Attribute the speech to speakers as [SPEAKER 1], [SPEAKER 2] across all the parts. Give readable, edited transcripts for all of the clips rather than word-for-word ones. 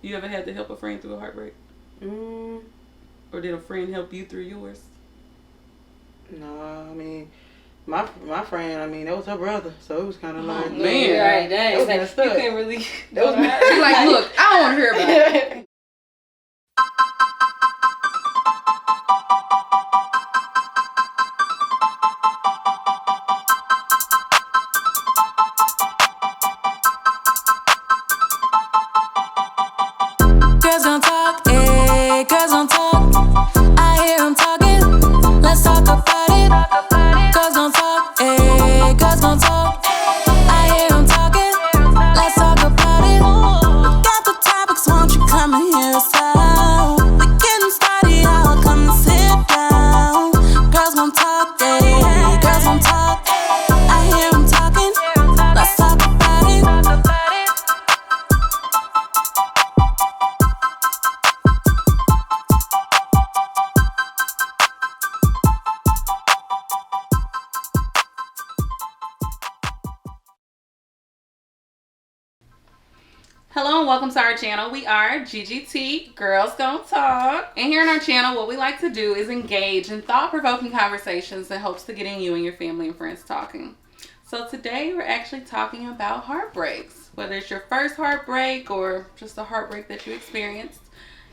[SPEAKER 1] You ever had to help a friend through a heartbreak? Or did a friend help you through yours?
[SPEAKER 2] No, I mean, my friend, I mean, that was her brother, so it was kind of like,
[SPEAKER 1] man,
[SPEAKER 3] right? Dang,
[SPEAKER 2] you
[SPEAKER 3] can't really.
[SPEAKER 2] That was
[SPEAKER 3] You're like, look, I don't want to hear about it.
[SPEAKER 4] Girls gon' talk, ayy, girls gon' talk. I hear them talking, let's talk about it. Girls gon' talk, ayy, girls gon' talk. I hear them talking, let's talk about it. We got the topics, won't you come and hear us out? We getting started, y'all come and sit down. Girls gon' talk, ayy, girls gon' talk. I hear them talking, let's talk about it.
[SPEAKER 1] Hello and welcome to our channel. We are GGT, Girls Gon' Talk. And here on our channel, what we like to do is engage in thought-provoking conversations in hopes to getting you and your family and friends talking. So today we're actually talking about heartbreaks. Whether it's your first heartbreak or just a heartbreak that you experienced.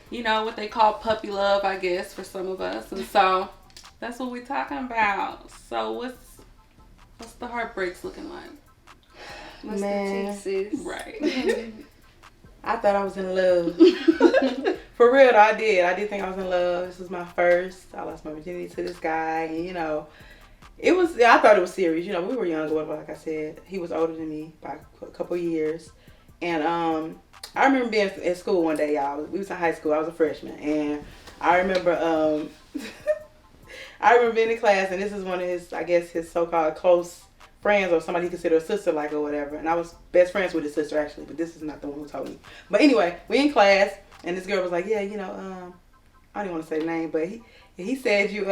[SPEAKER 1] You know, what they call puppy love, I guess, for some of us. And so that's what we're talking about. So what's the heartbreaks looking like?
[SPEAKER 3] What's
[SPEAKER 2] Man.
[SPEAKER 3] the tea, sis?
[SPEAKER 1] Right.
[SPEAKER 2] I thought I was in love. For real, though, I did think I was in love. This was my first. I lost my virginity to this guy, and you know, I thought it was serious. You know, we were younger, but like I said, he was older than me by a couple years. And I remember being at school one day, y'all. We was in high school. I was a freshman, and I remember I remember being in class, and this is one of his, I guess, his so-called close friends or somebody he considered a sister like or whatever. And I was best friends with his sister actually, but this is not the one who told me. But anyway, we in class, and this girl was like, yeah, you know, I don't even want to say the name, but he said you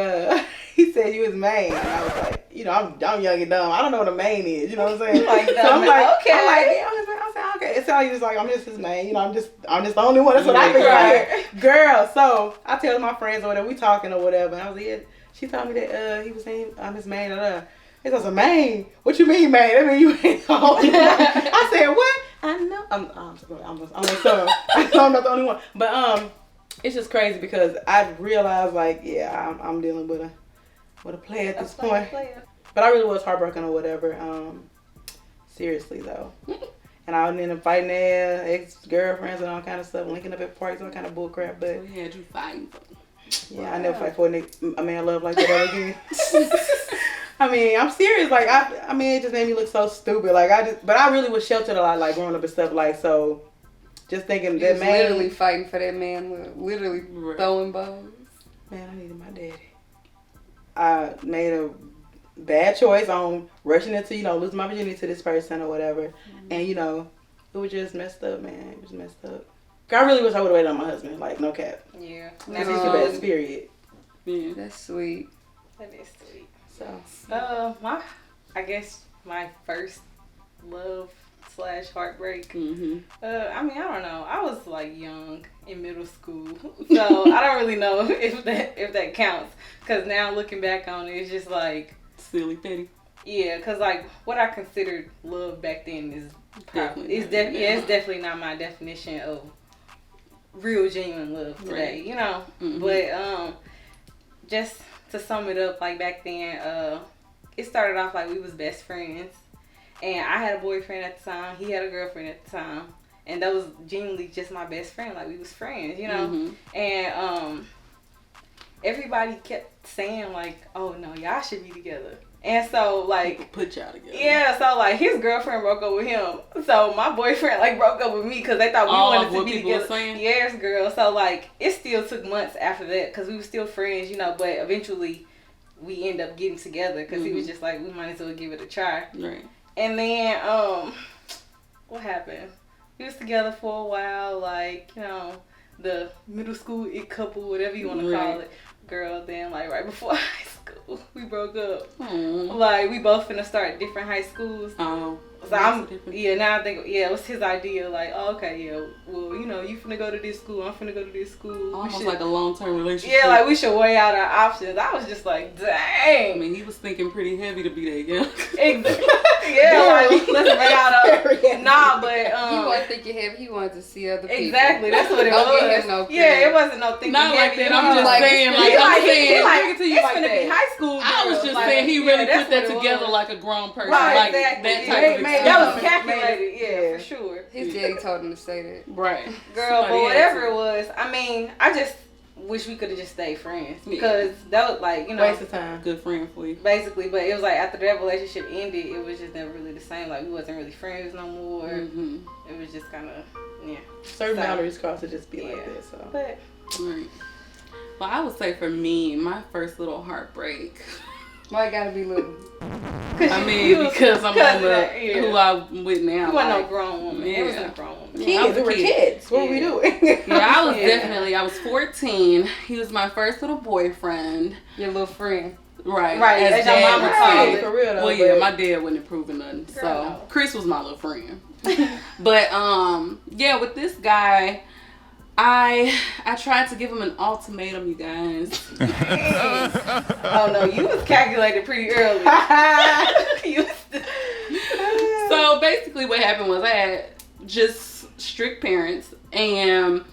[SPEAKER 2] he said you his main. And I was like, you know, I'm young and dumb. I don't know what a main is. You know what I'm saying?
[SPEAKER 3] Like,
[SPEAKER 2] so I'm like,
[SPEAKER 3] okay.
[SPEAKER 2] I'm like, yeah, I'm his main. I said, okay. It's all just like I'm just his main. You know, I'm just the only one. That's what I feel like. Girl, so I tell my friends or whatever, we talking or whatever, and I was like, yeah. She told me that he was saying I'm his main. He was a main. What you mean, main? I mean you ain't home. I said, what? I know. I'm sorry. I know I'm not the only one. But it's just crazy because I realized like, yeah, I'm dealing with a player at this point. But I really was heartbroken or whatever. Seriously though. And I ended up fighting their ex-girlfriends and all kind of stuff, linking up at parties, all kind of bullcrap. But
[SPEAKER 1] We had you fighting for them.
[SPEAKER 2] yeah, I never fight for a man love like that ever again. I mean, I'm serious. Like, I mean, it just made me look so stupid. Like, but I really was sheltered a lot, like, growing up and stuff, like, so, just thinking that man.
[SPEAKER 3] Literally fighting for that man, literally throwing bows.
[SPEAKER 2] Man, I needed my daddy. I made a bad choice on rushing into, you know, losing my virginity to this person or whatever. Mm-hmm. And, you know, it was just messed up, man. It was messed up. I really wish I would have waited on my husband, like, no cap.
[SPEAKER 3] Yeah.
[SPEAKER 2] That's just the best, period.
[SPEAKER 1] Yeah.
[SPEAKER 3] That's sweet.
[SPEAKER 5] That is sweet.
[SPEAKER 2] So,
[SPEAKER 5] I guess my first love / heartbreak.
[SPEAKER 1] Mm-hmm.
[SPEAKER 5] I mean, I don't know. I was like young in middle school, so I don't really know if that counts. Cause now looking back on it, it's just like
[SPEAKER 1] Silly petty.
[SPEAKER 5] yeah. Cause like what I considered love back then is
[SPEAKER 1] Definitely
[SPEAKER 5] it's definitely not my definition of real genuine love today.
[SPEAKER 1] Right.
[SPEAKER 5] You know,
[SPEAKER 1] Mm-hmm.
[SPEAKER 5] but just to sum it up, like back then, it started off like we was best friends, and I had a boyfriend at the time. He had a girlfriend at the time, and that was genuinely just my best friend. Like we was friends, you know.
[SPEAKER 1] Mm-hmm.
[SPEAKER 5] And everybody kept saying like, "Oh no, y'all should be together." And so like
[SPEAKER 1] Put y'all together.
[SPEAKER 5] yeah, so like his girlfriend broke up with him, so my boyfriend like broke up with me because they thought we wanted to be together.
[SPEAKER 1] Saying?
[SPEAKER 5] Yes, girl. So like it still took months after that because we were still friends, you know. But eventually we end up getting together because he was just like, we might as well give it a try.
[SPEAKER 1] Right.
[SPEAKER 5] And then what happened? We was together for a while, like, you know, the middle school it couple, whatever you want to call it. Girl, then like right before high school we broke up.
[SPEAKER 1] Aww.
[SPEAKER 5] Like we both finna start different high schools.
[SPEAKER 1] Oh.
[SPEAKER 5] So now I think, it was his idea, like, oh, okay, well, you finna go to this school, I'm finna go to this school.
[SPEAKER 1] Almost like a long-term relationship.
[SPEAKER 5] Yeah, like, we should weigh out our options. I was just like, dang.
[SPEAKER 1] I mean, he was thinking pretty heavy to be that young.
[SPEAKER 5] Yeah, like, let's weigh out our, but,
[SPEAKER 3] he wasn't thinking heavy, he wanted to see other people.
[SPEAKER 5] Exactly, that's what it
[SPEAKER 3] Don't give
[SPEAKER 5] was.
[SPEAKER 3] him no
[SPEAKER 5] Yeah, it wasn't no thinking
[SPEAKER 1] Not like
[SPEAKER 5] heavy.
[SPEAKER 1] that, I'm just
[SPEAKER 3] like,
[SPEAKER 1] saying,
[SPEAKER 5] He
[SPEAKER 1] it's
[SPEAKER 5] finna be high school.
[SPEAKER 1] I was
[SPEAKER 5] girl.
[SPEAKER 1] just
[SPEAKER 5] Like,
[SPEAKER 1] saying he really
[SPEAKER 5] that's
[SPEAKER 1] put that
[SPEAKER 5] what it
[SPEAKER 1] together
[SPEAKER 5] was.
[SPEAKER 1] like a grown person.
[SPEAKER 5] Right,
[SPEAKER 1] like
[SPEAKER 5] exactly.
[SPEAKER 1] that type of experience.
[SPEAKER 5] That was calculated, yeah, for sure.
[SPEAKER 3] His daddy told him to say that.
[SPEAKER 1] Right.
[SPEAKER 5] Girl,
[SPEAKER 1] Somebody
[SPEAKER 5] but whatever
[SPEAKER 1] had
[SPEAKER 5] it was, I mean, I just wish we could have just stayed friends. Because that was like,
[SPEAKER 2] waste of time.
[SPEAKER 1] Good friend for you.
[SPEAKER 5] basically, but it was like after that relationship ended, it was just never really the same. Like, we wasn't really friends no more.
[SPEAKER 1] Mm-hmm.
[SPEAKER 5] It was just kind of,
[SPEAKER 2] Certain
[SPEAKER 5] So-
[SPEAKER 2] boundaries crossed to just be like that. So.
[SPEAKER 5] But,
[SPEAKER 1] Right. Well, I would say for me, my first little heartbreak.
[SPEAKER 3] Why it gotta be little?
[SPEAKER 1] I mean, because I'm on
[SPEAKER 5] that,
[SPEAKER 1] who I'm with now.
[SPEAKER 5] you wasn't no
[SPEAKER 1] like,
[SPEAKER 5] grown woman.
[SPEAKER 1] Yeah.
[SPEAKER 5] It wasn't a grown woman.
[SPEAKER 1] Yeah, I was
[SPEAKER 2] Kids,
[SPEAKER 1] a
[SPEAKER 2] we were
[SPEAKER 1] kid.
[SPEAKER 2] kids. What were we doing?
[SPEAKER 1] Yeah, I was
[SPEAKER 5] Yeah.
[SPEAKER 1] I was 14. He was my first little boyfriend.
[SPEAKER 3] Your little friend.
[SPEAKER 1] Right.
[SPEAKER 5] Right, as your
[SPEAKER 1] Dad
[SPEAKER 5] mama
[SPEAKER 1] would
[SPEAKER 5] called
[SPEAKER 1] say.
[SPEAKER 5] it.
[SPEAKER 2] For real though.
[SPEAKER 1] Well, yeah,
[SPEAKER 2] but-
[SPEAKER 1] my dad wasn't approving nothing.
[SPEAKER 5] Girl,
[SPEAKER 1] So
[SPEAKER 5] no.
[SPEAKER 1] Chris was my little friend. But yeah, with this guy, I tried to give him an ultimatum, you guys.
[SPEAKER 5] Oh, no, you was calculated pretty early. You was-
[SPEAKER 1] So basically what happened was I had just strict parents, and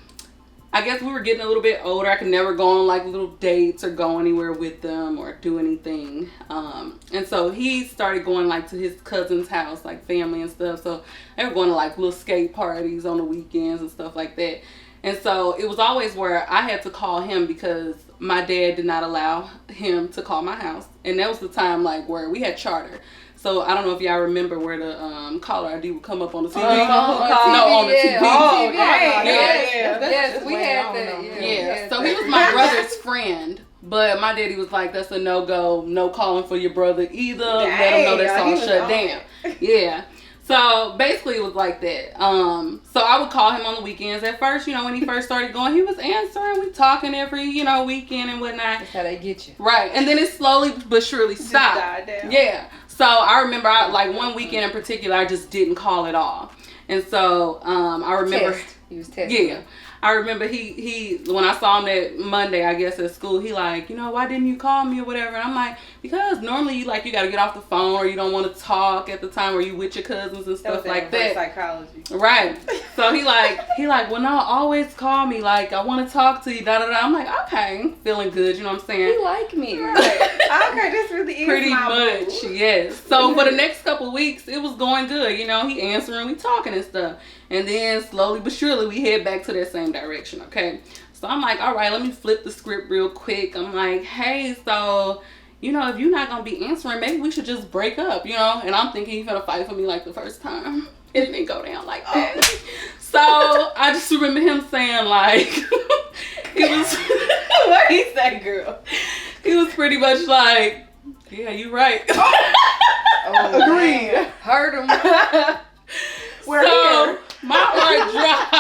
[SPEAKER 1] I guess we were getting a little bit older. I could never go on like little dates or go anywhere with them or do anything. And so he started going like to his cousin's house, like family and stuff. So they were going to like little skate parties on the weekends and stuff like that. And so it was always where I had to call him because my dad did not allow him to call my house. And that was the time like where we had charter. So I don't know if y'all remember where the caller ID would come up on the TV.
[SPEAKER 3] On
[SPEAKER 1] No, on the TV.
[SPEAKER 3] Oh,
[SPEAKER 5] dang.
[SPEAKER 1] Yeah.
[SPEAKER 3] Yes, we had that. Yeah, we
[SPEAKER 1] Yeah,
[SPEAKER 3] had
[SPEAKER 1] so
[SPEAKER 3] that.
[SPEAKER 1] he was my brother's friend, but my daddy was like, that's a no-go, no calling for your brother either. Let him know that's
[SPEAKER 5] Dang,
[SPEAKER 1] all
[SPEAKER 5] he was
[SPEAKER 1] shut
[SPEAKER 5] on
[SPEAKER 1] down. Yeah. So basically it was like that. So I would call him on the weekends. At first, when he first started going, he was answering. We talking every, weekend and whatnot.
[SPEAKER 3] That's how they get you.
[SPEAKER 1] Right. And then it slowly but surely
[SPEAKER 5] Just
[SPEAKER 1] stopped.
[SPEAKER 5] died down.
[SPEAKER 1] Yeah. So I remember, like one weekend in particular, I just didn't call at all. And so I remember.
[SPEAKER 3] Test. He was testing.
[SPEAKER 1] Yeah. I remember he when I saw him that Monday, I guess at school, he like, why didn't you call me or whatever? And I'm like, because normally you got to get off the phone or you don't want to talk at the time or you with your cousins and stuff like that.
[SPEAKER 5] Psychology.
[SPEAKER 1] Right. So he like, well, no, always call me. Like, I want to talk to you. Da da da. I'm like, okay, feeling good. You know what I'm saying?
[SPEAKER 3] He like me.
[SPEAKER 5] Right. Okay, this really is
[SPEAKER 1] Pretty
[SPEAKER 5] my
[SPEAKER 1] much,
[SPEAKER 5] boo.
[SPEAKER 1] yes. So for the next couple of weeks, it was going good. He answering, we talking and stuff. And then slowly but surely, we head back to that same direction, okay? So I'm like, all right, let me flip the script real quick. I'm like, hey, so, if you're not going to be answering, maybe we should just break up, And I'm thinking he's going to fight for me like the first time. It didn't go down like that. So I just remember him saying, like, he was...
[SPEAKER 5] What he say, girl?
[SPEAKER 1] He was pretty much like, yeah, you right.
[SPEAKER 3] Oh,
[SPEAKER 2] Agreed.
[SPEAKER 3] man. Heard him.
[SPEAKER 2] We're
[SPEAKER 1] So
[SPEAKER 2] here.
[SPEAKER 1] my heart dropped.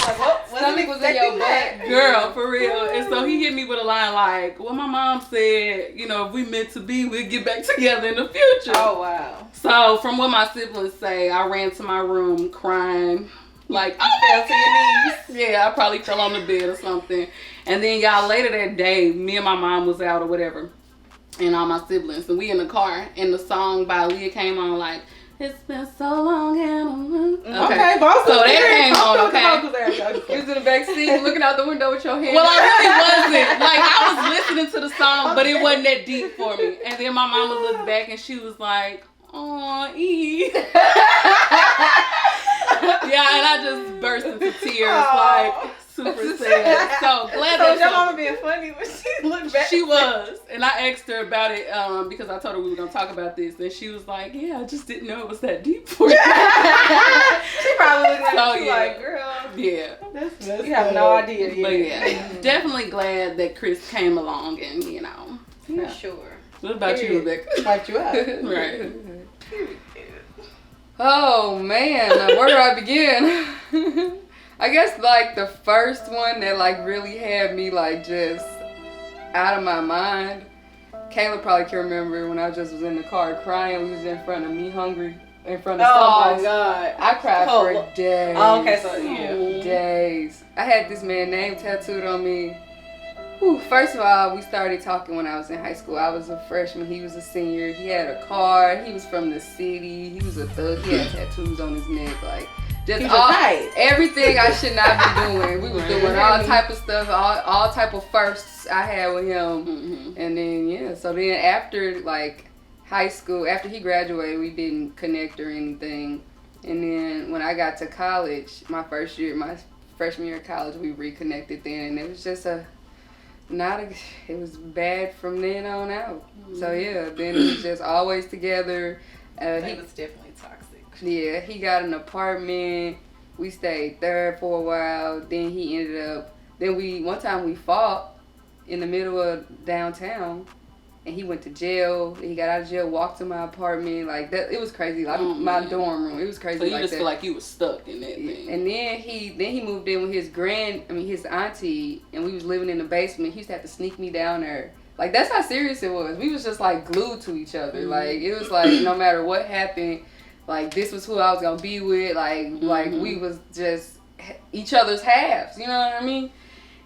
[SPEAKER 5] Like, what?
[SPEAKER 3] Stomach was in your butt.
[SPEAKER 1] Girl, for real. And so he hit me with a line like, well, my mom said, if we meant to be, we'll get back together in the future.
[SPEAKER 5] Oh, wow.
[SPEAKER 1] So from what my siblings say, I ran to my room crying. Like, oh
[SPEAKER 5] Fell
[SPEAKER 1] my
[SPEAKER 5] to your
[SPEAKER 1] God. Yeah, I probably fell on the bed or something. And then y'all, later that day, me and my mom was out or whatever. And all my siblings. And we in the car. And the song by Leah came on like, it's been so long and
[SPEAKER 2] Okay, boss.
[SPEAKER 1] So that came on, okay?
[SPEAKER 3] You was in the back seat looking out the window with your hand.
[SPEAKER 1] Well, I really wasn't. Like, I was listening to the song, but it wasn't that deep for me. And then my mama looked back and she was like, "Aw, E." Yeah, and I just burst into tears, like super sad. So glad
[SPEAKER 5] So
[SPEAKER 1] that
[SPEAKER 5] your mama being funny when she looked back.
[SPEAKER 1] she was, and I asked her about it because I told her we were gonna talk about this, and she was like, "Yeah, I just didn't know it was that deep for you."
[SPEAKER 5] She probably looked
[SPEAKER 1] So,
[SPEAKER 5] at you
[SPEAKER 1] yeah.
[SPEAKER 5] like, girl,
[SPEAKER 1] Yeah,
[SPEAKER 2] That's
[SPEAKER 5] you have no idea.
[SPEAKER 1] but yeah, definitely glad that Chris came along, and
[SPEAKER 5] For sure.
[SPEAKER 1] What about you, Rebecca?
[SPEAKER 2] Fight you out.
[SPEAKER 1] Right.
[SPEAKER 3] Oh man, where do I begin? I guess like the first one that like really had me like just out of my mind. Kayla probably can remember when I just was in the car crying. We was in front of Me Hungry in front of
[SPEAKER 5] Oh
[SPEAKER 3] stalls.
[SPEAKER 5] my God.
[SPEAKER 3] I cried for days.
[SPEAKER 5] Oh, okay, so yeah.
[SPEAKER 3] Days. I had this man's name tattooed on me. Whew, first of all, we started talking when I was in high school. I was a freshman. He was a senior. He had a car. He was from the city. He was a thug. He had tattoos on his neck. Like, just everything I should not be doing. We was doing all type of stuff, all type of firsts I had with him. Mm-hmm. And then, so then after, like, high school, after he graduated, we didn't connect or anything. And then when I got to college, my freshman year of college, we reconnected then. And it was just it was bad from then on out. Mm-hmm. So yeah, then it was just always together.
[SPEAKER 5] It was definitely toxic.
[SPEAKER 3] Yeah, he got an apartment. We stayed there for a while. Then he ended up. One time we fought in the middle of downtown, and he went to jail. He got out of jail, walked to my apartment. Like that, it was crazy. Like my dorm room, it was crazy.
[SPEAKER 1] So you
[SPEAKER 3] like
[SPEAKER 1] just
[SPEAKER 3] that.
[SPEAKER 1] feel like you was stuck in that thing.
[SPEAKER 3] And then he moved in with his auntie, and we was living in the basement. He used to have to sneak me down there. Like that's how serious it was. We was just like glued to each other. Mm-hmm. Like it was like no matter what happened, like this was who I was gonna be with. Like we was just each other's halves. You know what I mean?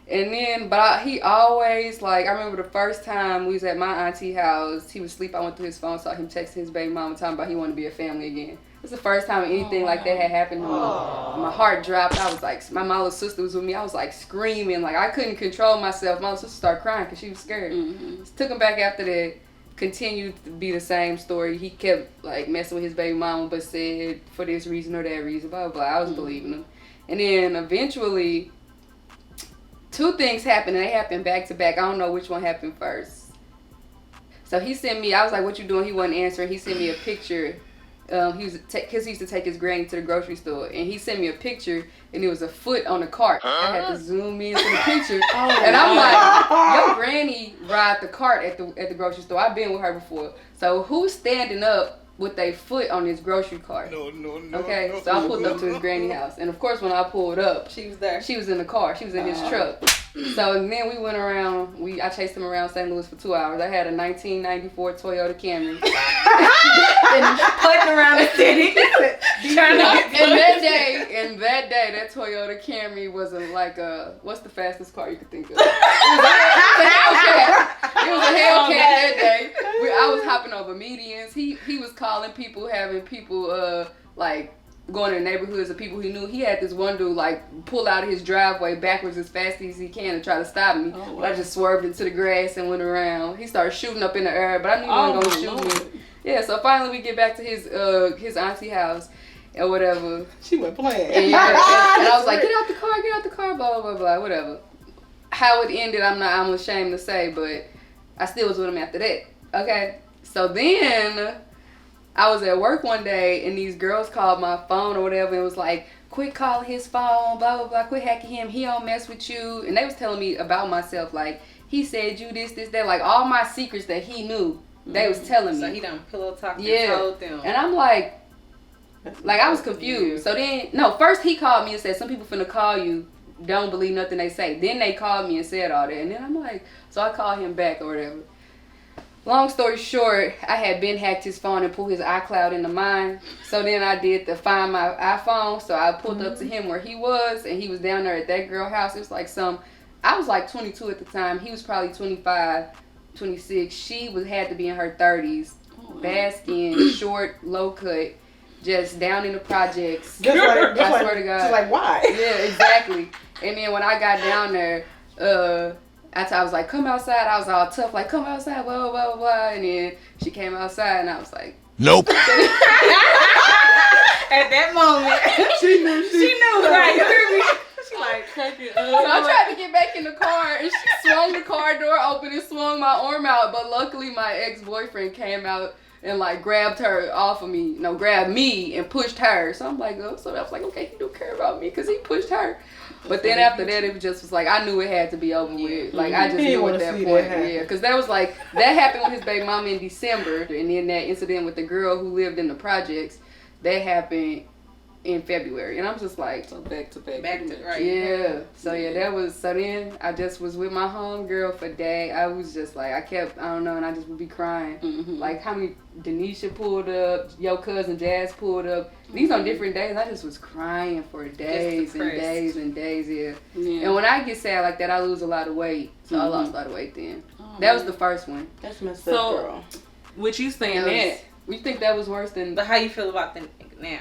[SPEAKER 3] And then, he always, like, I remember the first time we was at my auntie house, he was asleep, I went through his phone, saw him texting his baby mama talking about he wanted to be a family again. It was the first time anything like that had happened to me. My heart dropped. I was like, my little sister was with me. I was like screaming, like I couldn't control myself. My little sister started crying because she was scared. Mm-hmm. Took him back after that, continued to be the same story. He kept like messing with his baby mama, but said for this reason or that reason, blah, blah, blah. I was believing him. And then eventually, two things happened, and they happened back to back. I don't know which one happened first. So he sent me, I was like, what you doing? He wasn't answering. He sent me a picture. Because he used to take his granny to the grocery store. And he sent me a picture, and it was a foot on the cart. I had to zoom into the picture. And I'm like, your granny ride the cart at the grocery store. I've been with her before. So who's standing up with a foot on his grocery cart?
[SPEAKER 6] No.
[SPEAKER 3] Okay, so I pulled up to his granny house. And of course, when I pulled up,
[SPEAKER 5] she was there.
[SPEAKER 3] She was in the car. She was in his truck. So then we went around. I chased him around St. Louis for 2 hours. I had a 1994 Toyota Camry.
[SPEAKER 5] And putting around the city. Trying to get
[SPEAKER 3] and that day, that Toyota Camry wasn't like what's the fastest car you could think of? It was a Hellcat. It was a Hellcat that day. I was hopping over medians. He was calling people, having people like going in neighborhoods of people he knew. He had this one dude like pull out of his driveway backwards as fast as he can to try to stop me. Oh, wow. But I just swerved into the grass and went around. He started shooting up in the air, but I knew he wasn't gonna shoot me. Yeah, so finally we get back to his auntie house or whatever.
[SPEAKER 2] She went playing.
[SPEAKER 3] And I was like, get out the car, blah blah blah, whatever. How it ended, I'm ashamed to say, but I still was with him after that. Okay, so then I was at work one day, and these girls called my phone or whatever, and was like, quit calling his phone, blah, blah, blah, quit hacking him, he don't mess with you. And they was telling me about myself, like, he said you this, that, like, all my secrets that he knew, they was telling me.
[SPEAKER 5] So he done pillow talked and told them.
[SPEAKER 3] And I'm like I was confused. So then, first he called me and said, some people finna call you, don't believe nothing they say. Then they called me and said all that, and then I'm like, so I called him back or whatever. Long story short, I had been hacked his phone and pulled his iCloud into mine. So then I did to find my iPhone. So I pulled up to him where he was, and he was down there at that girl house. It was like I was like 22 at the time. He was probably 25, 26. She had to be in her 30s. Bad skin, short, low cut, just down in the projects. I swear to God.
[SPEAKER 2] She's like, why?
[SPEAKER 3] Yeah, exactly. And then when I got down there, I was like, come outside. I was all tough, like, come outside, blah, blah, blah, blah. And then she came outside, and I was like,
[SPEAKER 6] nope.
[SPEAKER 5] At that moment, she knew, right? You hear me? She like,
[SPEAKER 3] so I tried to get back in the car, and she swung the car door open and swung my arm out. But luckily, my ex-boyfriend came out and like grabbed her off of me, grabbed me and pushed her. So I'm like, oh, so I was like, okay, he don't care about me because he pushed her. But then after that, it just was like, I knew it had to be over with. Like, I just knew at that point. Yeah, because that was like, that happened with his baby mama in December. And then that incident with the girl who lived in the projects, that happened in February, and I'm just like,
[SPEAKER 1] So back to back.
[SPEAKER 5] Back to right.
[SPEAKER 3] yeah. So so then I just was with my homegirl for day. I was just like, I don't know, and I just would be crying.
[SPEAKER 1] Mm-hmm.
[SPEAKER 3] Like how many Denisha pulled up, your cousin Jazz pulled up. These on different days. I just was crying for days and days and days. Yeah. And when I get sad like that, I lose a lot of weight. So I lost a lot of weight then. That was the first one.
[SPEAKER 2] That's messed up, girl.
[SPEAKER 1] With you saying that,
[SPEAKER 3] you think that was worse than?
[SPEAKER 5] But how you feel about them now?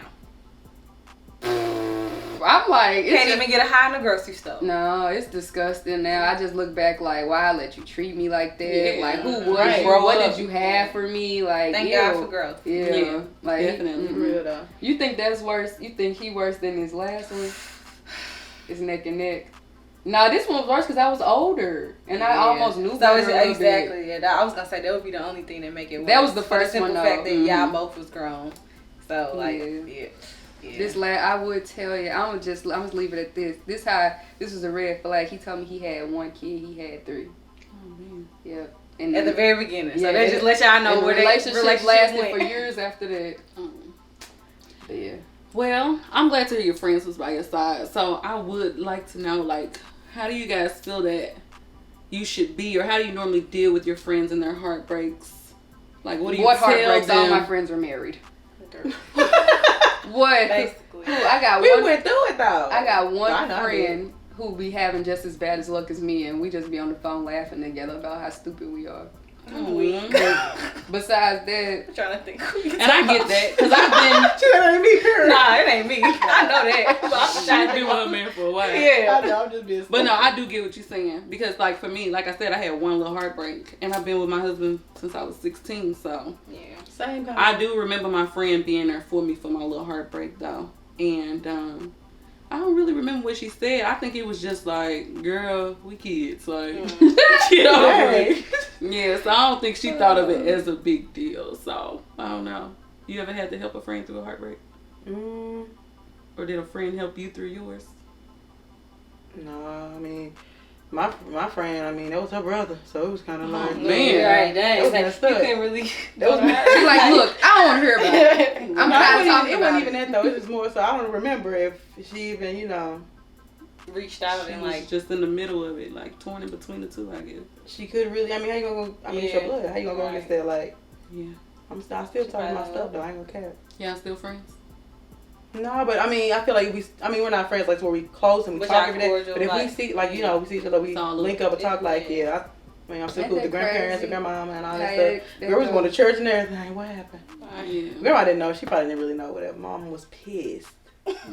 [SPEAKER 3] I'm like,
[SPEAKER 5] Can't even get a high in the grocery store.
[SPEAKER 3] No, it's disgusting now. I just look back like, why I let you treat me like that?
[SPEAKER 1] Yeah.
[SPEAKER 3] Like, who was
[SPEAKER 1] Right.
[SPEAKER 3] you? What did you have for me? Like,
[SPEAKER 5] Thank
[SPEAKER 3] ew.
[SPEAKER 5] God for growth.
[SPEAKER 3] Yeah, like
[SPEAKER 1] definitely.
[SPEAKER 2] Real though.
[SPEAKER 3] You think that's worse? You think he worse than his last one? It's neck and neck. No, this one was worse because I was older and I almost knew
[SPEAKER 5] So
[SPEAKER 3] better
[SPEAKER 5] it's,
[SPEAKER 3] a little
[SPEAKER 5] exactly. Yeah, I was gonna say that would be the only thing that make it worse.
[SPEAKER 3] That was the
[SPEAKER 5] For
[SPEAKER 3] first
[SPEAKER 5] simple
[SPEAKER 3] one,
[SPEAKER 5] fact
[SPEAKER 3] though.
[SPEAKER 5] that y'all both was grown. So like,
[SPEAKER 3] Yeah.
[SPEAKER 5] yeah.
[SPEAKER 3] This I would tell you, I'm just leave it at this. This was a red flag. He told me he had one kid, he had 3.
[SPEAKER 1] Oh man.
[SPEAKER 3] Yep. And
[SPEAKER 5] At the very beginning. So
[SPEAKER 3] Yeah,
[SPEAKER 5] they just let y'all know
[SPEAKER 3] and
[SPEAKER 5] where
[SPEAKER 3] the
[SPEAKER 5] the
[SPEAKER 3] relationship lasted
[SPEAKER 5] went.
[SPEAKER 3] for years after that. But yeah.
[SPEAKER 1] Well, I'm glad to hear your friends was by your side. So I would like to know, like, how do you guys feel that you should be, or how do you normally deal with your friends and their heartbreaks? Like, what do you tell
[SPEAKER 3] heartbreaks?
[SPEAKER 1] them?
[SPEAKER 3] All my friends are married. What?
[SPEAKER 5] Basically.
[SPEAKER 3] I got
[SPEAKER 2] We
[SPEAKER 3] one.
[SPEAKER 2] went through it though.
[SPEAKER 3] I got one
[SPEAKER 2] I know I did.
[SPEAKER 3] friend who be having just as bad as luck as me, and we just be on the phone laughing together about how stupid we are. Besides that,
[SPEAKER 5] I'm trying to think.
[SPEAKER 1] And I get that, because I've been
[SPEAKER 2] She said, ain't me, period.
[SPEAKER 5] Nah, it ain't me. I know that. But I'm trying to
[SPEAKER 1] been
[SPEAKER 5] think.
[SPEAKER 1] with a man for a while.
[SPEAKER 5] Yeah.
[SPEAKER 2] I know, I'm just being
[SPEAKER 1] But no, I do get what you're saying, because like for me, like I said, I had one little heartbreak, and I've been with my husband since I was 16. So
[SPEAKER 5] Yeah.
[SPEAKER 2] same kind
[SPEAKER 1] I do remember my friend being there for me for my little heartbreak though, and I don't really remember what she said. I think it was just like, "Girl, we kids, like get over it." Yeah, so I don't think she thought of it as a big deal. So I don't know. You ever had to help a friend through a heartbreak, or did a friend help you through yours?
[SPEAKER 2] No, I mean, my friend, I mean, that was her brother, so it was kind of like,
[SPEAKER 1] man.
[SPEAKER 5] Right,
[SPEAKER 2] That was
[SPEAKER 5] dang.
[SPEAKER 2] messed
[SPEAKER 5] You
[SPEAKER 2] up.
[SPEAKER 5] couldn't really.
[SPEAKER 2] That was
[SPEAKER 3] she like, look, I don't want to hear about it. I'm
[SPEAKER 2] No,
[SPEAKER 3] tired of
[SPEAKER 2] it
[SPEAKER 3] talking
[SPEAKER 2] wasn't
[SPEAKER 3] about
[SPEAKER 2] even
[SPEAKER 3] it.
[SPEAKER 2] that though. It was more so I don't remember if she even, you know,
[SPEAKER 5] reached out
[SPEAKER 1] She
[SPEAKER 5] and
[SPEAKER 1] was
[SPEAKER 5] like.
[SPEAKER 1] just in the middle of it, like torn in between the two, I guess.
[SPEAKER 2] she could really. I mean, how you gonna go? I mean, it's your
[SPEAKER 5] Yeah.
[SPEAKER 2] blood. How you gonna go against that? Like,
[SPEAKER 1] Yeah.
[SPEAKER 2] I still talking my stuff though. I ain't gonna cap.
[SPEAKER 1] Y'all still friends?
[SPEAKER 2] No, but I mean, I feel like we're not friends like where we close and we
[SPEAKER 5] But
[SPEAKER 2] talk
[SPEAKER 5] y'all
[SPEAKER 2] every day.
[SPEAKER 5] cordial,
[SPEAKER 2] But if we
[SPEAKER 5] like,
[SPEAKER 2] see, like, you know, we see each other, we
[SPEAKER 1] It's all
[SPEAKER 2] link up and talk. Like,
[SPEAKER 5] yeah.
[SPEAKER 2] I mean, I'm still
[SPEAKER 3] Ain't
[SPEAKER 2] cool with the
[SPEAKER 3] that
[SPEAKER 2] grandparents and
[SPEAKER 3] crazy?
[SPEAKER 2] grandmama and all that
[SPEAKER 3] Kayak,
[SPEAKER 2] stuff.
[SPEAKER 3] that
[SPEAKER 2] Girl was
[SPEAKER 3] dope.
[SPEAKER 2] going to church and everything. What happened?
[SPEAKER 1] Yeah.
[SPEAKER 2] Grandma didn't know. She probably didn't really know whatever. Mom was pissed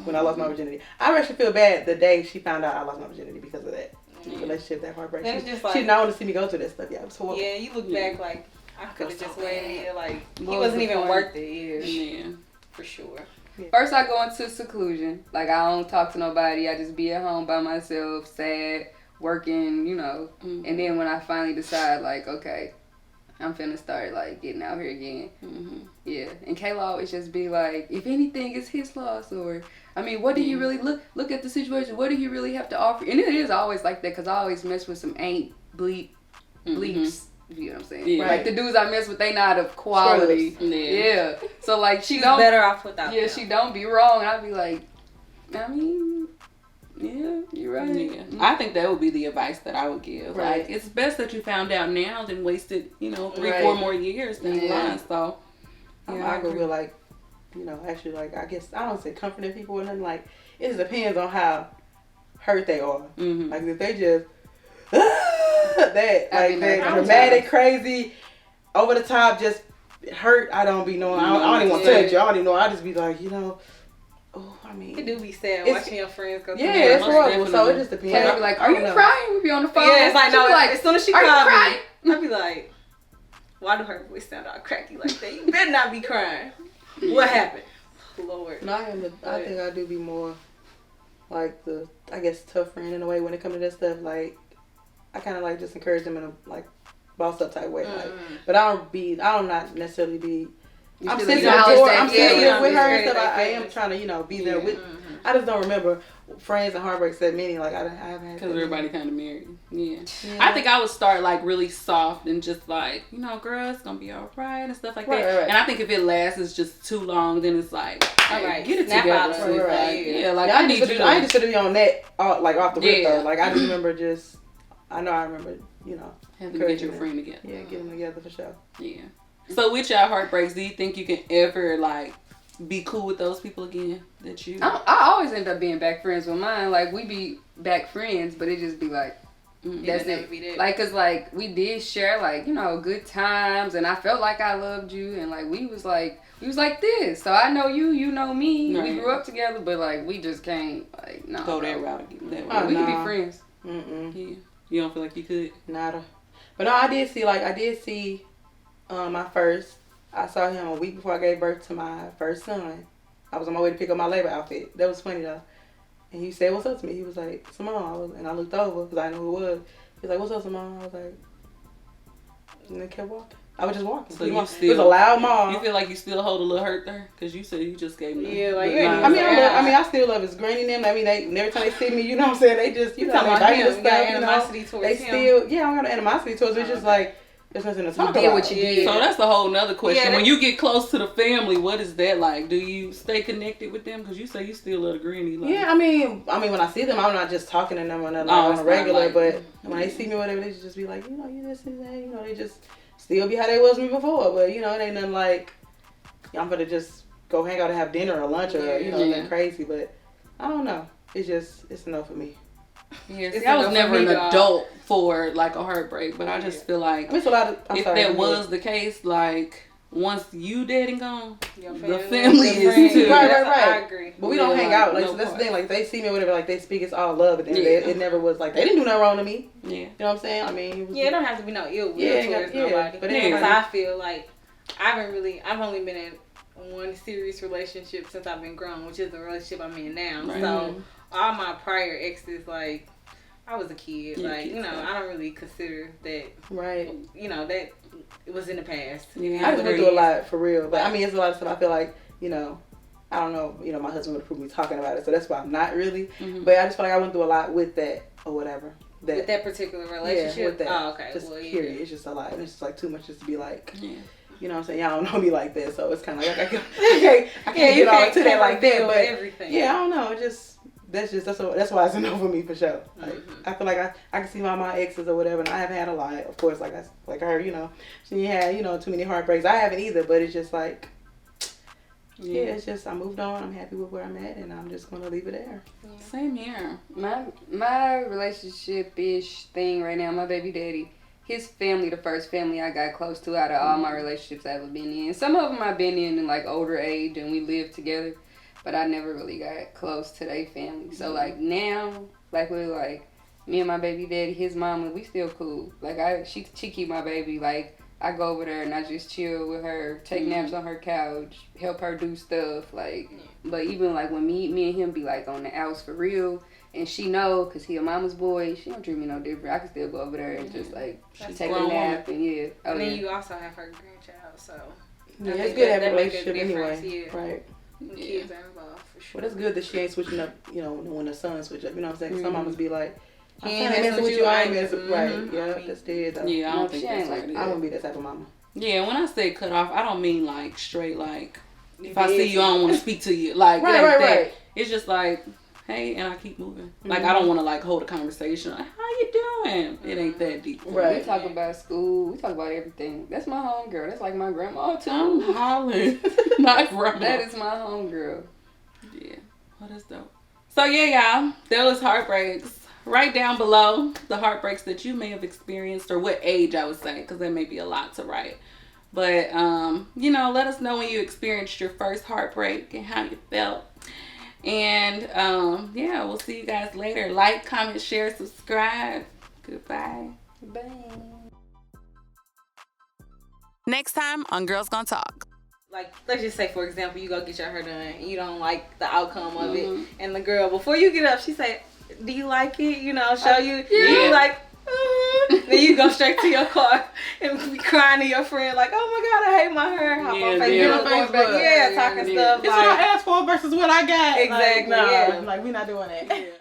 [SPEAKER 2] when I lost my virginity. I actually feel bad the day she found out I lost my virginity because of that relationship, that heartbreak.
[SPEAKER 5] And it's
[SPEAKER 2] She
[SPEAKER 5] just
[SPEAKER 2] did
[SPEAKER 5] like,
[SPEAKER 2] not want to see me go through that stuff. Yeah, it was horrible.
[SPEAKER 5] yeah, you look back like I could have
[SPEAKER 2] so
[SPEAKER 5] just waited here. Like he
[SPEAKER 3] What was
[SPEAKER 5] wasn't
[SPEAKER 3] the
[SPEAKER 5] even
[SPEAKER 3] point?
[SPEAKER 5] worth it. Yeah,
[SPEAKER 1] Yeah.
[SPEAKER 5] for sure.
[SPEAKER 3] First, I go into seclusion. Like, I don't talk to nobody. I just be at home by myself, sad, working, you know.
[SPEAKER 1] Mm-hmm.
[SPEAKER 3] And then when I finally decide, like, okay, I'm finna start, like, getting out here again.
[SPEAKER 1] Mm-hmm.
[SPEAKER 3] Yeah. And Kayla always just be like, if anything, it's his loss. Or, I mean, what do you really look at the situation? What do you really have to offer? And it is always like that, because I always mess with some bleeps. If you know what I'm saying?
[SPEAKER 1] Yeah.
[SPEAKER 3] Like, the dudes I mess with, they not of quality. Yeah. So, like, she
[SPEAKER 5] She's
[SPEAKER 3] don't.
[SPEAKER 5] better off without.
[SPEAKER 3] Yeah,
[SPEAKER 5] them.
[SPEAKER 3] she don't be wrong. And I'd be like, I mean, yeah, you're right.
[SPEAKER 1] Yeah. I think that would be the advice that I would give.
[SPEAKER 2] Right.
[SPEAKER 1] Like, it's best that you found out now than wasted, 3,
[SPEAKER 2] Right.
[SPEAKER 1] 4 more years down the
[SPEAKER 3] Yeah.
[SPEAKER 1] line. So,
[SPEAKER 2] I agree with, like, you know, actually, like, I guess, I don't say comforting people or nothing. Like, it just depends on how hurt they are.
[SPEAKER 1] Mm-hmm.
[SPEAKER 2] Like, if they just, that,
[SPEAKER 3] I
[SPEAKER 2] like,
[SPEAKER 3] mean,
[SPEAKER 2] that
[SPEAKER 3] like,
[SPEAKER 2] dramatic, crazy, over the top, just hurt, I don't be knowing. I don't even want to
[SPEAKER 3] Yeah.
[SPEAKER 2] touch you. I don't even know. I just be like, you know, oh, I mean.
[SPEAKER 5] It do be sad
[SPEAKER 2] It's-
[SPEAKER 5] watching your friends go through
[SPEAKER 2] Yeah,
[SPEAKER 5] that.
[SPEAKER 2] it's
[SPEAKER 1] most
[SPEAKER 2] horrible. So
[SPEAKER 1] definitely.
[SPEAKER 2] it just depends.
[SPEAKER 3] Kayla be like, are you crying? We be on the phone.
[SPEAKER 5] Yeah, it's like,
[SPEAKER 3] She
[SPEAKER 5] no,
[SPEAKER 3] be like,
[SPEAKER 5] as soon as she
[SPEAKER 3] are you
[SPEAKER 5] called
[SPEAKER 3] crying?
[SPEAKER 5] me, I'd be like, why do her voice sound all cracky like that? You better not be crying. What happened? Lord.
[SPEAKER 2] No, I think I do be more like the, I guess, tough friend in a way when it comes to that stuff. Like, I kind of like just encourage them in a like boss up type way. Like, but I don't not necessarily be. I'm
[SPEAKER 3] still
[SPEAKER 2] sensitive
[SPEAKER 3] acknowledge that,
[SPEAKER 2] I'm
[SPEAKER 3] yeah,
[SPEAKER 2] sensitive with her
[SPEAKER 5] yeah,
[SPEAKER 2] and stuff. I
[SPEAKER 5] yeah.
[SPEAKER 2] am trying to, be there with I just don't remember friends and heartbreaks that many. Like I haven't had.
[SPEAKER 1] Because everybody kind of married. Yeah.
[SPEAKER 2] Yeah.
[SPEAKER 1] I think I would start like really soft and just like, girl, it's gonna be all right and stuff like that.
[SPEAKER 2] Right.
[SPEAKER 1] And I think if it lasts just too long, then it's like,
[SPEAKER 5] All right,
[SPEAKER 1] get it
[SPEAKER 5] snap
[SPEAKER 1] together.
[SPEAKER 5] out of it.
[SPEAKER 1] Like,
[SPEAKER 5] Yeah.
[SPEAKER 1] like
[SPEAKER 2] Yeah,
[SPEAKER 1] I need you to.
[SPEAKER 2] I ain't just gonna be on that like off the rip
[SPEAKER 1] Yeah.
[SPEAKER 2] though. Like I just remember I remember
[SPEAKER 1] Having to get your friend together.
[SPEAKER 2] Yeah, get them together for sure.
[SPEAKER 1] Yeah. So with y'all heartbreaks, do you think you can ever like be cool with those people again that you?
[SPEAKER 3] I always end up being back friends with mine. Like we be back friends, but it just be like that's it.
[SPEAKER 5] Be there.
[SPEAKER 3] Like, cause like we did share like good times, and I felt like I loved you, and like we was like this. So I know you, you know me.
[SPEAKER 1] Right.
[SPEAKER 3] We grew up together, but like we just can't like
[SPEAKER 1] go that route again. That way.
[SPEAKER 2] Oh,
[SPEAKER 3] we can
[SPEAKER 2] nah.
[SPEAKER 3] be friends.
[SPEAKER 1] Yeah. You don't feel like you could?
[SPEAKER 2] Nada. But no, I did see my first. I saw him a week before I gave birth to my first son. I was on my way to pick up my labor outfit. That was funny though. And he said, "What's up to me?" He was like, "Simone." And I looked over because I didn't know who it was. He was like, "What's up, Simone?" I was like, and then kept walking. I was just walking.
[SPEAKER 1] So
[SPEAKER 2] He
[SPEAKER 1] you
[SPEAKER 2] walked.
[SPEAKER 1] still
[SPEAKER 2] It was a loud mall.
[SPEAKER 1] You feel like you still hold a little hurt there? Because you said you just gave me.
[SPEAKER 5] Yeah, like,
[SPEAKER 1] the
[SPEAKER 5] you ain't
[SPEAKER 1] line.
[SPEAKER 2] I mean, I still love his granny and them. I mean, every time they see me, every time they just,
[SPEAKER 5] You
[SPEAKER 2] know,
[SPEAKER 5] talking
[SPEAKER 2] they
[SPEAKER 5] about
[SPEAKER 2] invite me
[SPEAKER 5] him?
[SPEAKER 2] to
[SPEAKER 5] You got
[SPEAKER 2] stuff,
[SPEAKER 5] animosity towards
[SPEAKER 2] they
[SPEAKER 5] him?
[SPEAKER 2] still, I don't got animosity towards it. It's just like, there's nothing to talk
[SPEAKER 3] did
[SPEAKER 2] about.
[SPEAKER 3] what you did.
[SPEAKER 1] So that's a whole nother question.
[SPEAKER 5] Yeah,
[SPEAKER 1] When you get close to the family, what is that like? Do you stay connected with them? Because you say you still love the granny. Like,
[SPEAKER 2] Yeah, I mean, when I see them, I'm not just talking to them on
[SPEAKER 1] it's
[SPEAKER 2] a
[SPEAKER 1] not
[SPEAKER 2] regular,
[SPEAKER 1] like-
[SPEAKER 2] but when they see me or whatever, they just be like, you this and that, they just still be how they was me before, but it ain't nothing like, I'm gonna just go hang out and have dinner or lunch or, nothing crazy, but I don't know. It's enough for me.
[SPEAKER 1] Yeah,
[SPEAKER 5] It's
[SPEAKER 1] I was
[SPEAKER 5] enough
[SPEAKER 1] never
[SPEAKER 5] for
[SPEAKER 1] an
[SPEAKER 5] me, dog.
[SPEAKER 1] adult for like a heartbreak, but I just feel like
[SPEAKER 2] I mean, it's a lot of,
[SPEAKER 1] if that was the case, like once you dead and gone,
[SPEAKER 5] Your
[SPEAKER 1] the family
[SPEAKER 5] your
[SPEAKER 1] is
[SPEAKER 5] friends.
[SPEAKER 1] too.
[SPEAKER 2] Right.
[SPEAKER 5] I agree.
[SPEAKER 2] But we
[SPEAKER 1] Yeah,
[SPEAKER 2] don't hang
[SPEAKER 1] like,
[SPEAKER 2] out. Like,
[SPEAKER 1] no
[SPEAKER 2] so that's the
[SPEAKER 1] part.
[SPEAKER 2] thing. Like, they see me or whatever, like, they speak, it's all love. And
[SPEAKER 1] Yeah.
[SPEAKER 2] it never was like, they didn't do nothing wrong to me.
[SPEAKER 1] Yeah.
[SPEAKER 2] You know what I'm saying? I mean, it was,
[SPEAKER 5] Yeah, it don't have to be no ill will
[SPEAKER 2] Yeah,
[SPEAKER 5] towards
[SPEAKER 2] yeah,
[SPEAKER 5] nobody.
[SPEAKER 2] but
[SPEAKER 1] Yeah.
[SPEAKER 5] Because I feel like I've only been in one serious relationship since I've been grown, which is the relationship I'm in now.
[SPEAKER 1] Right.
[SPEAKER 5] So all my prior exes, like, I was a kid.
[SPEAKER 1] Yeah,
[SPEAKER 5] Like,
[SPEAKER 1] kids, yeah.
[SPEAKER 5] I don't really consider that,
[SPEAKER 2] right.
[SPEAKER 5] that it was in the past.
[SPEAKER 1] Yeah,
[SPEAKER 2] I just went through a lot for real. But I mean, it's a lot of stuff I feel like, I don't know, my husband would approve me talking about it. So that's why I'm not really.
[SPEAKER 1] Mhm.
[SPEAKER 2] But I just feel like I went through a lot with that or whatever.
[SPEAKER 5] With that particular relationship?
[SPEAKER 2] Yeah, with that.
[SPEAKER 5] Oh, okay.
[SPEAKER 2] Just
[SPEAKER 5] Well, yeah.
[SPEAKER 2] period. It's just a lot. And it's just like too much just to be like,
[SPEAKER 1] Yeah.
[SPEAKER 2] you know what I'm saying? Y'all don't know me like that. So it's kind of like, I can't
[SPEAKER 5] Yeah,
[SPEAKER 2] get all into that
[SPEAKER 5] can't
[SPEAKER 2] like that.
[SPEAKER 5] reveal
[SPEAKER 2] But
[SPEAKER 5] everything.
[SPEAKER 2] yeah, I don't know. That's why it's a no for me for sure. Like I feel like I can see my exes or whatever, and I haven't had a lot. Of course, like her, she didn't have too many heartbreaks. I haven't either, but it's just like it's just I moved on. I'm happy with where I'm at, and I'm just gonna leave it there.
[SPEAKER 1] Same here.
[SPEAKER 3] My relationship-ish thing right now, my baby daddy, his family, the first family I got close to out of all my relationships I've ever been in. Some of them I've been in like older age and we lived together, but I never really got close to their family. So like now, like we're like, me and my baby daddy, his mama, we still cool. Like she keep my baby, like I go over there and I just chill with her, take naps on her couch, help her do stuff, like, but even like when me and him be like on the outs for real, and she know, cause he a mama's boy, she don't treat me no different. I can still go over there and just like take a
[SPEAKER 1] grown
[SPEAKER 3] nap and
[SPEAKER 5] And then you also have her grandchild, so
[SPEAKER 2] Yeah,
[SPEAKER 5] I
[SPEAKER 2] it's
[SPEAKER 5] think
[SPEAKER 2] good to have a
[SPEAKER 5] that make a
[SPEAKER 2] relationship
[SPEAKER 5] difference,
[SPEAKER 2] anyway,
[SPEAKER 5] yeah.
[SPEAKER 2] right?
[SPEAKER 5] The kids are involved for sure.
[SPEAKER 2] But it's good that she ain't switching up. When the son switch up, you know what I'm saying? 'Cause some mamas be like,
[SPEAKER 5] He
[SPEAKER 2] I
[SPEAKER 5] ain't
[SPEAKER 2] ain't messing with you. I ain't messing.
[SPEAKER 5] Mhm.
[SPEAKER 2] Right? Yeah,
[SPEAKER 5] I mean,
[SPEAKER 2] that's dead though.
[SPEAKER 1] Yeah, I
[SPEAKER 3] No,
[SPEAKER 1] don't think
[SPEAKER 3] she
[SPEAKER 1] that's
[SPEAKER 3] ain't like
[SPEAKER 1] right.
[SPEAKER 2] I wouldn't be that type of mama.
[SPEAKER 1] Yeah, when I say cut off, I don't mean like straight like if
[SPEAKER 5] You
[SPEAKER 1] I see
[SPEAKER 5] busy.
[SPEAKER 1] you, I don't want to speak to you. Like
[SPEAKER 2] Right,
[SPEAKER 1] it ain't
[SPEAKER 2] right,
[SPEAKER 1] that.
[SPEAKER 2] right.
[SPEAKER 1] It's just like, hey, and I keep moving. Like I don't want to like hold a conversation. Like, how you doing? It ain't that deep.
[SPEAKER 2] Right.
[SPEAKER 3] We talk about school, we talk about everything. That's my homegirl. That's like my grandma
[SPEAKER 1] I'm
[SPEAKER 3] too.
[SPEAKER 1] hollering. Not grandma.
[SPEAKER 3] That is my homegirl.
[SPEAKER 1] Yeah. Well, that's dope. So yeah, y'all, that was heartbreaks. Write down below the heartbreaks that you may have experienced or what age I would say, because there may be a lot to write. But, let us know when you experienced your first heartbreak and how you felt. And, we'll see you guys later. Like, comment, share, subscribe. Goodbye.
[SPEAKER 3] Bye.
[SPEAKER 4] Next time on Girls Gonna Talk.
[SPEAKER 5] Like, let's just say, for example, you go get your hair done and you don't like the outcome of
[SPEAKER 1] Mhm.
[SPEAKER 5] it. And the girl, before you get up, she say, do you like it? Show you.
[SPEAKER 1] Yeah.
[SPEAKER 5] You like, Then you go straight to your car and be crying to your friend like, oh my God, I hate my hair. Hop on Facebook. Yeah, talking stuff.
[SPEAKER 2] It's what I asked for versus what I got.
[SPEAKER 5] Exactly.
[SPEAKER 2] Like, no,
[SPEAKER 5] yeah.
[SPEAKER 2] like we not doing that.
[SPEAKER 1] Yeah.